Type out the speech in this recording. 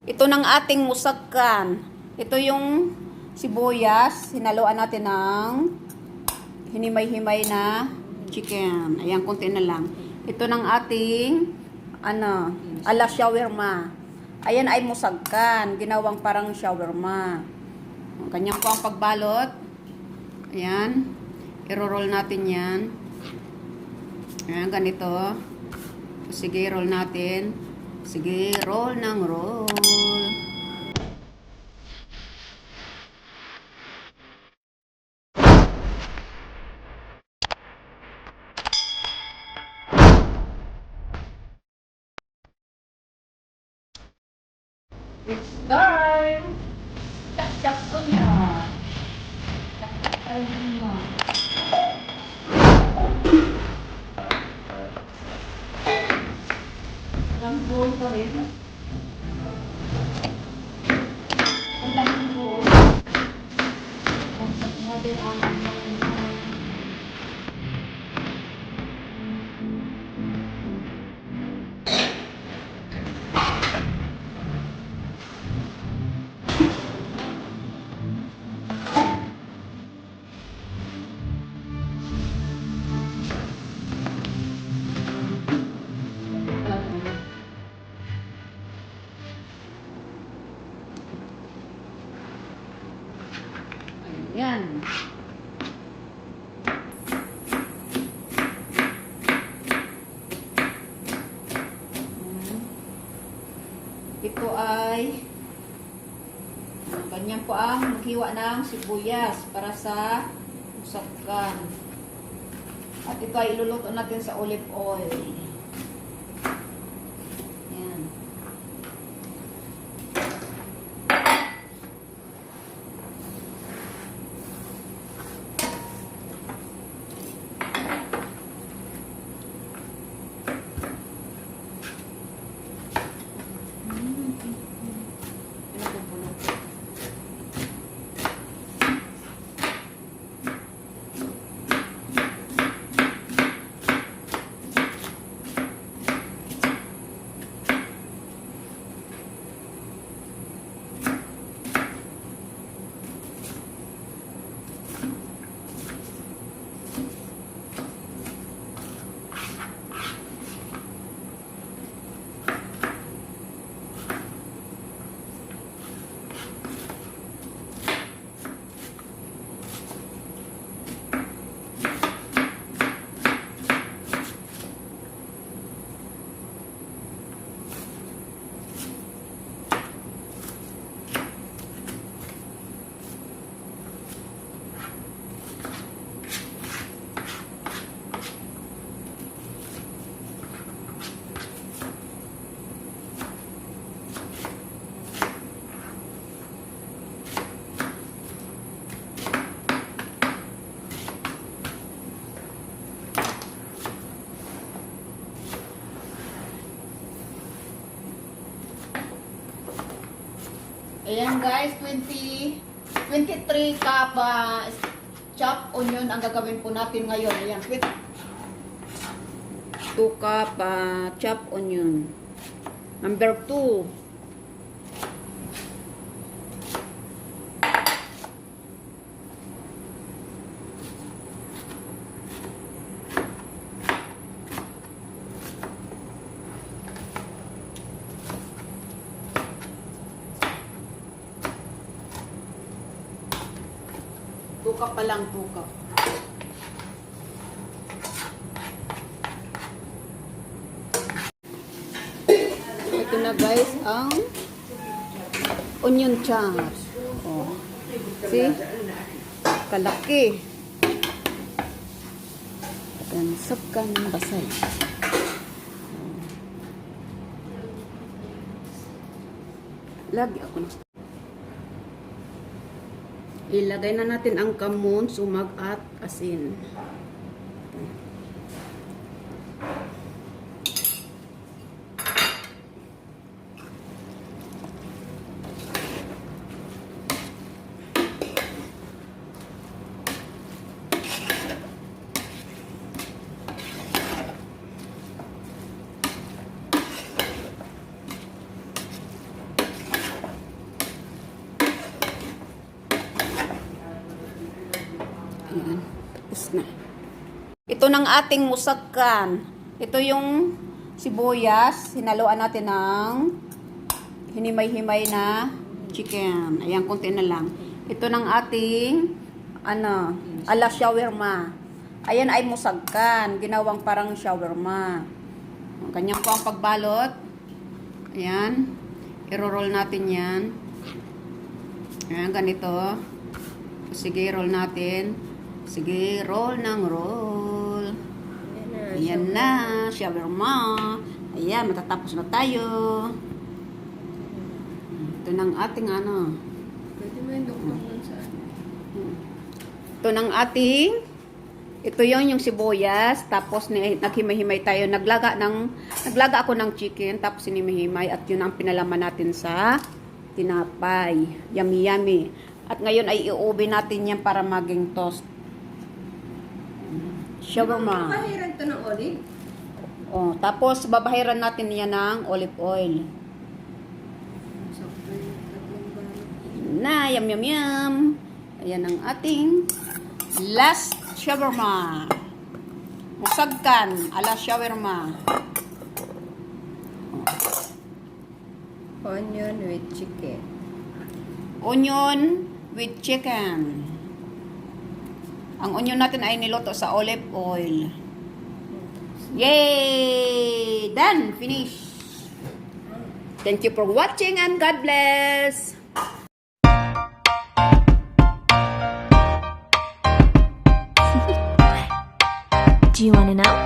Ito ng ating musakan. Ito yung sibuyas. Hinaluan natin ng hinimay-himay na chicken. Ayan, konti na lang. Ito ng ating ala shawarma. Ayan ay musakan. Ginawang parang shawarma. Ganyan po ang pagbalot. Ayan. I-roll natin yan. Ayan, ganito. Sige, roll natin. Sige, roll ng roll. It's time! Chak-chak ko niya. Chak-chak ko niya. Lambuon pa rin. Ang lambuon. Chak-chak na din ang yan. Ito ay ganyan po ang maghiwa ng sibuyas para sa musakan. At ito ay iluluto natin sa olive oil. Yan. Ayan guys, 23 cup chopped onion ang gagawin po natin ngayon. Ayan, 2 cup chopped onion. Number 2. Tukap pa lang, tukap. Ito na guys, ang onion chunks. Oh. See? Kalaki. Tansapkan basal. Lagi ako na. Ilagay na natin ang kamon, sumag at asin. Tapos na. Ito ng ating musakan. Ito yung sibuyas. Hinaluan natin ng hinimay-himay na chicken. Ayan, konti na lang. Ito ng ating ala shawarma. Ayan ay musakan. Ginawang parang shawarma. Ganyan po ang pagbalot. Ayan. I-roll natin yan. Ayan, ganito. Sige, roll natin. Sige, roll ng roll. Ayan na, shawarma. Ayan, matatapos na tayo. Ito ng ating Pwede mo yung doktor nun sa Ito ng ating, ito yung sibuyas, tapos naghimay-himay tayo. Naglaga ako ng chicken, tapos sinimay-himay, at yun ang pinalaman natin sa tinapay. Yummy, yummy. At ngayon ay iuwi natin yan para maging toast. Shawarma. Pahiran to ng olive. Oh, tapos babahiran natin yan ng olive oil. Na, yum, yum, yum. Ayan ang ating last shawarma. Musagkan, ala shawarma. Onion with chicken. Onion with chicken. Ang onion natin ay niluto sa olive oil. Yay! Done! Finish! Thank you for watching and God bless! Do you want to know?